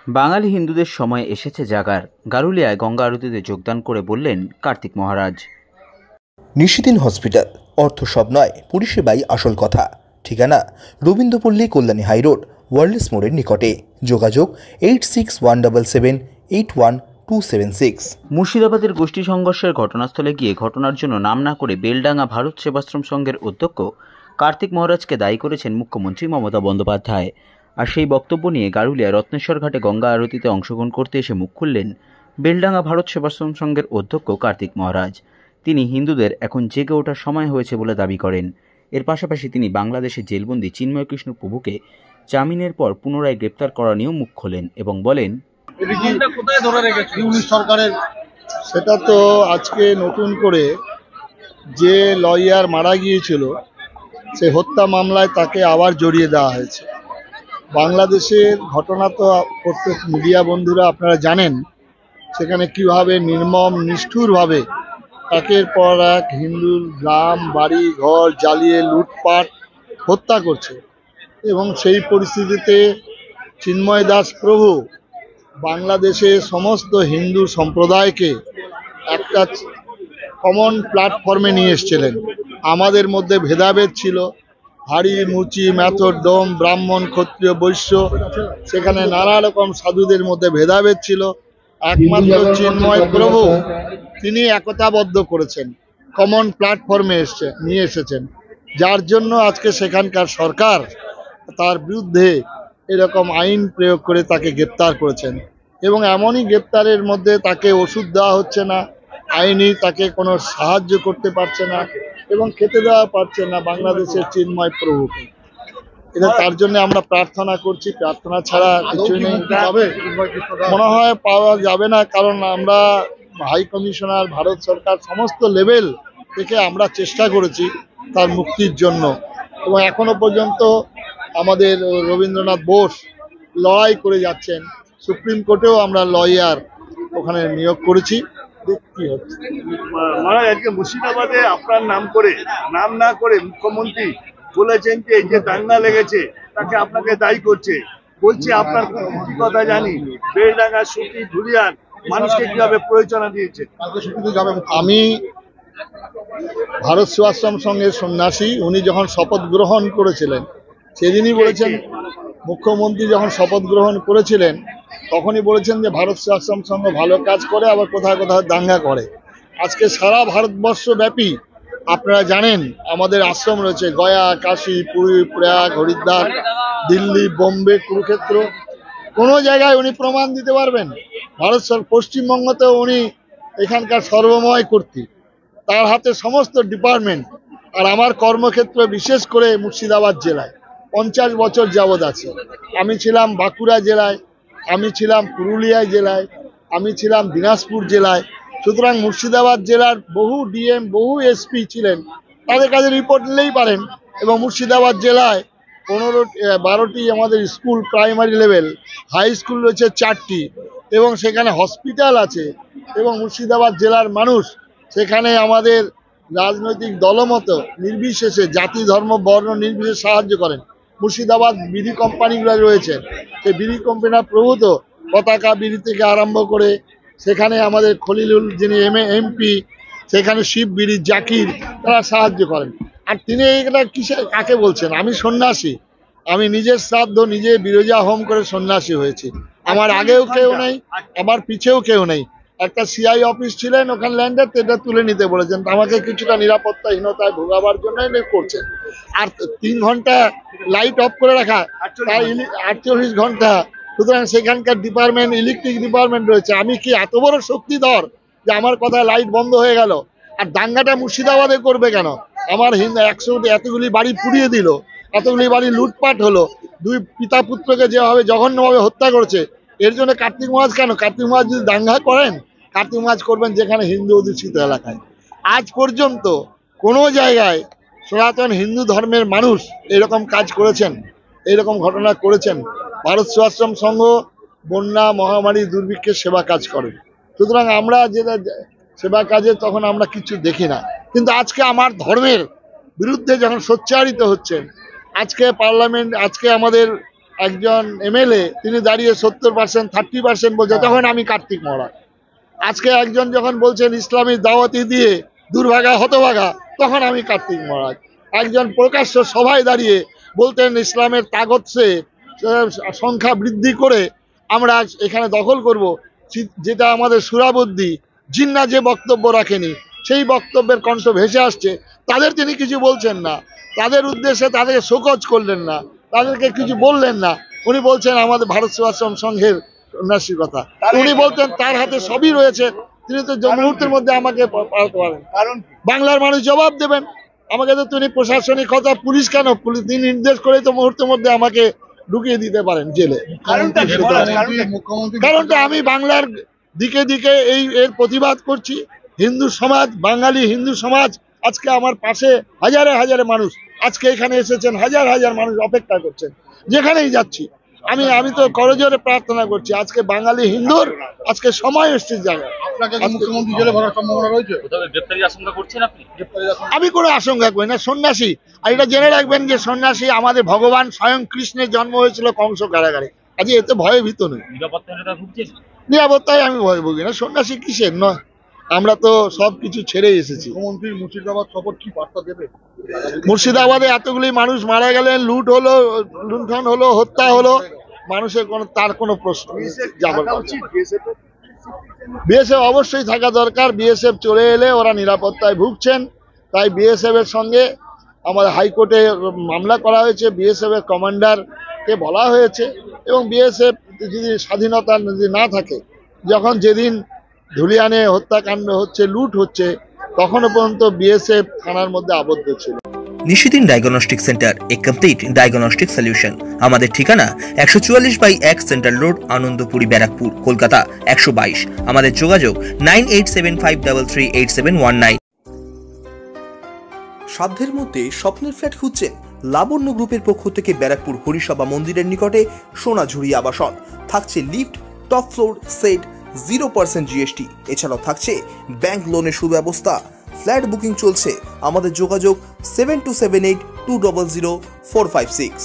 বাঙালি হিন্দুদের সময় এসেছে জাগার। গারুলিয়ায় গঙ্গা আরতিতে যোগদান করে বললেন কার্তিক মহারাজ। নিশিদিন হসপিটাল, অর্থ সব নয়, পরিষেবাই আসল কথা। ঠিকানা রবীন্দ্রপল্লী, কল্যাণী হাইরোড, ওয়ার্ল্ডস মোড়ের নিকটে। যোগাযোগ 8617781276। মুর্শিদাবাদের গোষ্ঠী সংঘর্ষের ঘটনাস্থলে গিয়ে ঘটনার জন্য নাম না করে বেলডাঙ্গা ভারত সেবাশ্রম সংঘের অধ্যক্ষ কার্তিক মহারাজকে দায়ী করেছেন মুখ্যমন্ত্রী মমতা বন্দ্যোপাধ্যায়। আর সেই বক্তব্য নিয়ে গারুলিয়া রত্নেশ্বর ঘাটে গঙ্গা আরতিতে অংশগ্রহণ করতে এসে মুখ খুললেন বেলডাঙ্গা ভারত সেবাশ্রম সংঘের অধ্যক্ষ কার্তিক মহারাজ। তিনি হিন্দুদের এখন জেগে ওঠার সময় হয়েছে বলে দাবি করেন। এর পাশাপাশি তিনি বাংলাদেশে জেলবন্দি চিন্ময় কৃষ্ণ প্রভুকে জামিনের পর পুনরায় গ্রেপ্তার করা নিয়েও মুখ খোলেন এবং বলেন, সরকারের সেটা তো আজকে নতুন করে যে লয়ার মারা গিয়েছিল সে হত্যা মামলায় তাকে আবার জড়িয়ে দেওয়া হয়েছে। বাংলাদেশের ঘটনা তো প্রত্যেক মিডিয়া বন্ধুরা আপনারা জানেন, সেখানে কিভাবে নির্মম নিষ্ঠুরভাবে একের পর এক হিন্দুর গ্রাম বাড়ি ঘর জ্বালিয়ে লুটপাট হত্যা করছে। এবং সেই পরিস্থিতিতে চিন্ময় দাস প্রভু বাংলাদেশের সমস্ত হিন্দু সম্প্রদায়কে একটা কমন প্ল্যাটফর্মে নিয়ে এসেছিলেন। আমাদের মধ্যে ভেদাভেদ ছিল, হাড়ি মুচি মেথর ডোম ব্রাহ্মণ ক্ষত্রিয় বৈশ্য, সেখানে নানা রকম সাধুদের মধ্যে ভেদাভেদ ছিল। একমাত্র চিন্ময় প্রভু তিনি একতাবদ্ধ করেছেন, কমন প্ল্যাটফর্মে নিয়ে এসেছেন, যার জন্য আজকে সেখানকার সরকার তার বিরুদ্ধে এরকম আইন প্রয়োগ করে তাকে গ্রেপ্তার করেছেন। এবং এমনই গ্রেপ্তারের মধ্যে তাকে ওষুধ দেওয়া হচ্ছে না, আইনি তাকে কোনো সাহায্য করতে পারছে না এবং খেতে দেওয়া পারছে না বাংলাদেশের চিন্ময় প্রভুকে। এটা তার জন্য আমরা প্রার্থনা করছি, প্রার্থনা ছাড়া কিছুই নেই। মনে হয় পাওয়া যাবে না, কারণ আমরা হাই কমিশনার ভারত সরকার সমস্ত লেভেল থেকে আমরা চেষ্টা করেছি তার মুক্তির জন্য। এবং এখনো পর্যন্ত আমাদের রবীন্দ্রনাথ বোস লড়াই করে যাচ্ছেন, সুপ্রিম কোর্টেও আমরা লয়ার ওখানে নিয়োগ করেছি। কি হচ্ছে আজকে মুর্শিদাবাদে আপনার নাম করে নাম না করে মুখ্যমন্ত্রী বলেছেন যে এই যে দাঙ্গা লেগেছে তাকে আপনাকে দায়ী করছে। বলছি আপনার কথা জানি, বেলডাঙ্গা সুতি ধুলিয়ান মানুষকে কিভাবে প্রয়োজনা দিয়েছে। আমি ভারত সেবাশ্রম সংঘের সন্ন্যাসী, উনি যখন শপথ গ্রহণ করেছিলেন সেদিনই বলেছেন, মুখ্যমন্ত্রী যখন শপথ গ্রহণ করেছিলেন তখনই বলেছেন যে ভারত সেবাশ্রম সংঘ ভালো কাজ করে, আবার কোথায় কোথায় দাঙ্গা করে। আজকে সারা ভারতবর্ষ ব্যাপী আপনারা জানেন আমাদের আশ্রম রয়েছে, গয়া, কাশী, পুরী, প্রয়াগ, হরিদ্বার, দিল্লি, বোম্বে, কুরুক্ষেত্র। কোনো জায়গায় উনি প্রমাণ দিতে পারবেন ভারত পশ্চিমবঙ্গতেও উনি এখানকার সর্বময় কর্তৃ, তার হাতে সমস্ত ডিপার্টমেন্ট। আর আমার কর্মক্ষেত্র বিশেষ করে মুর্শিদাবাদ জেলায় 50 বছর যাবৎ আছে। আমি ছিলাম বাঁকুড়া জেলায়, আমি ছিলাম পুরুলিয়া জেলায়, আমি ছিলাম দিনাজপুর জেলায়। সুতরাং মুর্শিদাবাদ জেলার বহু ডিএম বহু এসপি ছিলেন, তাদের কাছে রিপোর্ট নিলেই পারেন। এবং মুর্শিদাবাদ জেলায় 12টি আমাদের school primary level, high school রয়েছে 4টি, এবং সেখানে হসপিটাল আছে। এবং মুর্শিদাবাদ জেলার মানুষ সেখানে আমাদের রাজনৈতিক দলমত নির্বিশেষে জাতি ধর্ম বর্ণ নির্বিশেষে সাহায্য করেন। মুর্শিদাবাদ বিড়ি কোম্পানিগুলো রয়েছে, সেই বিড়ি কোম্পানির প্রভূত পতাকা বিড়ি থেকে আরম্ভ করে সেখানে আমাদের খলিলুল যিনি এমপি, সেখানে শিব বিড়ি জাকির, তারা সাহায্য করেন। আর তিনি এটা কিসে কাকে বলছেন? আমি সন্ন্যাসী, আমি নিজের শ্রাদ্ধ নিজে বিরজা হোম করে সন্ন্যাসী হয়েছি। আমার আগেও কেউ নেই, আমার পিছেও কেউ নেই। একটা সিআই অফিস ছিলেন ওখানে ল্যান্ডের, এটা তুলে নিতে বলেছেন, আমাকে কিছুটা নিরাপত্তাহীনতায় ভোগাবার জন্য করছেন। আর 3 ঘন্টা লাইট অফ করে রাখা, তাই 48 ঘন্টা। সুতরাং সেখানকার ডিপার্টমেন্ট, ইলেকট্রিক ডিপার্টমেন্ট রয়েছে। আমি কি এত বড় শক্তিধর যে আমার কথায় লাইট বন্ধ হয়ে গেল? আর দাঙ্গাটা মুর্শিদাবাদে করবে কেন? আমার এতগুলি বাড়ি পুড়িয়ে দিল, এতগুলি বাড়ি লুটপাট হলো, 2 পিতা পুত্রকে যেভাবে জঘন্যভাবে হত্যা করেছে, এর জন্য কার্তিক মহারাজ কেন? কার্তিক মহারাজ যদি দাঙ্গা করেন, কার্তিক মহারাজ করবেন যেখানে হিন্দু অধ্যুষিত এলাকায়। আজ পর্যন্ত কোনো জায়গায় সনাতন হিন্দু ধর্মের মানুষ এরকম কাজ করেছেন, এইরকম ঘটনা করেছেন? ভারত সেবাশ্রম সংঘ বন্যা মহামারী দুর্ভিক্ষের সেবা কাজ করেন। সুতরাং আমরা যেটা সেবা কাজে তখন আমরা কিছু দেখি না, কিন্তু আজকে আমার ধর্মের বিরুদ্ধে যখন সোচ্চারিত হচ্ছেন, আজকে পার্লামেন্ট, আজকে আমাদের একজন এমএলএ তিনি দাঁড়িয়ে 70% 30% বলছে, তখন আমি কার্তিক মহারাজ। আজকে একজন যখন বলছেন ইসলামী দাওয়াতি দিয়ে দুর্ভাগা হতভাগা, তখন আমি কার্তিক মহারাজ। একজন প্রকাশ্য সভায় দাঁড়িয়ে বলতেন ইসলামের তাগতসে সংখ্যা বৃদ্ধি করে আমরা এখানে দখল করব, যেটা আমাদের সুরাবুদ্ধি জিন্না যে বক্তব্য রাখেনি সেই বক্তব্যের কণ্ঠ ভেসে আসছে, তাদের তিনি কিছু বলছেন না, তাদের উদ্দেশ্যে তাদেরকে শোকজ করলেন না, তাদেরকে কিছু বললেন না। উনি বলছেন আমাদের ভারত সেবাশ্রম সংঘের সন্ন্যাসীর কথা, উনি বলতেন তার হাতে সবই রয়েছে, তিনি তো মুহূর্তের মধ্যে আমাকে পাঠাতে পারেন। কারণ বাংলার মানুষ জবাব দেবেন আমাকে, তো তিনি প্রশাসনিক কথা, পুলিশ কেন, পুলিশ তিনি নির্দেশ করেই তো মুহূর্তের মধ্যে আমাকে ঢুকিয়ে দিতে পারেন জেলে। কারণটা আমি বাংলার দিকে দিকে এর প্রতিবাদ করছি। হিন্দু সমাজ, বাঙালি হিন্দু সমাজ আজকে আমার পাশে, হাজারে হাজারে মানুষ আজকে এখানে এসেছেন, হাজার হাজার মানুষ অপেক্ষা করছেন। যেখানেই যাচ্ছি আমি তো করজোরে প্রার্থনা করছি, আজকে বাঙালি হিন্দুর আজকে সময় এসছে জায়গায়। মুখ্যমন্ত্রী জেলে ভরার সম্ভাবনা রয়েছে? আমি কোনো আশঙ্কা করি না, সন্ন্যাসী। আর এটা জেনে রাখবেন যে সন্ন্যাসী আমাদের ভগবান স্বয়ং কৃষ্ণের জন্ম হয়েছিল কংস কারাগারে, আজ এতে ভয়ে ভীত নই। নিরাপত্তায় আমি ভয় ভুগি না, সন্ন্যাসী কিসের নয়, আমরা তো সবকিছু ছেড়ে এসেছি। মুখ্যমন্ত্রী মুর্শিদাবাদ সফর কি বার্তা দেবে? মুর্শিদাবাদে এতগুলি মানুষ মারা গেলেন, লুট হলো, লুণ্ঠন হলো, হত্যা হলো, মানুষের তার কোনো প্রশ্ন যাবার। বিএসএফ অবশ্যই থাকা দরকার। বিএসএফ চলে এলে ওরা নিরাপত্তায় ভুগছেন, তাই বিএসএফ এর সঙ্গে আমাদের হাইকোর্টে মামলা করা হয়েছে। বিএসএফ এর কমান্ডারকে বলা হয়েছে, এবং বিএসএফ যদি স্বাধীনতা যদি না থাকে, যখন যেদিন ধুলিয়ানে হত্যাকাণ্ড হচ্ছে, লুট হচ্ছে, তখনও পর্যন্ত বিএসএফ থানার মধ্যে আবদ্ধ ছিল। নিশিদিন ডায়াগনস্টিক সেন্টার, এ কমপ্লিট ডায়াগনস্টিক সলিউশন। আমাদের ঠিকানা 144/1 সেন্ট্রাল রোড, আনন্দপুরি, ব্যারাকপুর, কলকাতা 122। আমাদের যোগাযোগ 9875338719। সাধ্যের মধ্যে স্বপ্নের ফ্ল্যাট খুঁজছেন? লাবণ্য গ্রুপের পক্ষ থেকে ব্যারাকপুর হরিসভা মন্দিরের নিকটে সোনাঝুরি আবাসন। থাকছে lift, top floor, set, 0% GST। এছাড়াও থাকছে ব্যাংক লোনের সুব্যবস্থা। ফ্ল্যাট বুকিং চলছে। আমাদের যোগাযোগ 7278200456।